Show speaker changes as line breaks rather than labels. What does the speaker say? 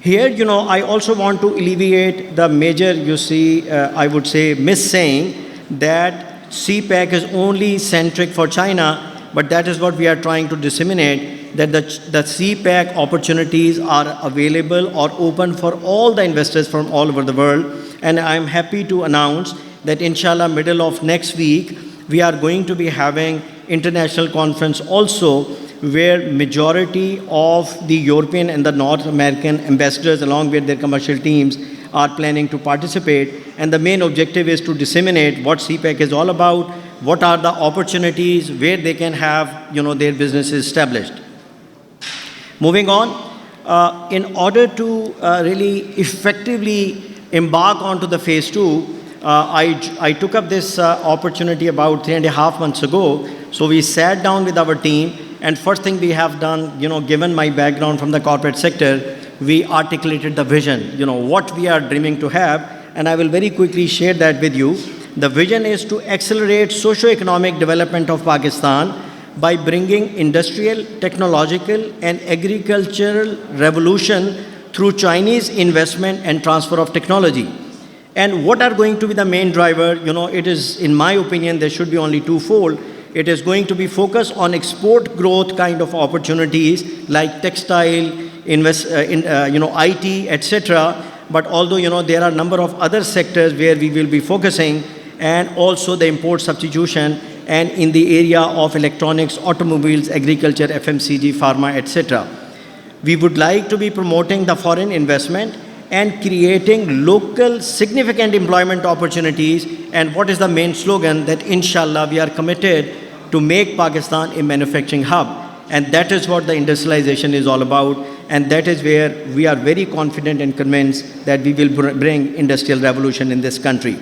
Here, I also want to alleviate the major, I would say, mis-saying that CPEC is only centric for China, but that is what we are trying to disseminate, that the CPEC opportunities are available or open for all the investors from all over the world. And I'm happy to announce that inshallah, middle of next week, we are going to be having international conference also, where majority of the European and the North American ambassadors along with their commercial teams are planning to participate. And the main objective is to disseminate what CPEC is all about, what are the opportunities, where they can have their businesses established. Moving on, in order to really effectively embark onto the phase 2, I took up this opportunity about 3.5 months ago. So we sat down with our team, and first thing we have done, given my background from the corporate sector, we articulated the vision, what we are dreaming to have, and I will very quickly share that with you. The vision is to accelerate socio-economic development of Pakistan by bringing industrial, technological, and agricultural revolution through Chinese investment and transfer of technology. And what are going to be the main driver? It is, in my opinion, there should be only twofold. It is going to be focused on export growth kind of opportunities like textile, IT, etc. But although, there are a number of other sectors where we will be focusing, and also the import substitution, and in the area of electronics, automobiles, agriculture, FMCG, pharma, etc. We would like to be promoting the foreign investment and creating local significant employment opportunities. And what is the main slogan? That inshallah we are committed to make Pakistan a manufacturing hub. And that is what the industrialization is all about. And that is where we are very confident and convinced that we will bring industrial revolution in this country.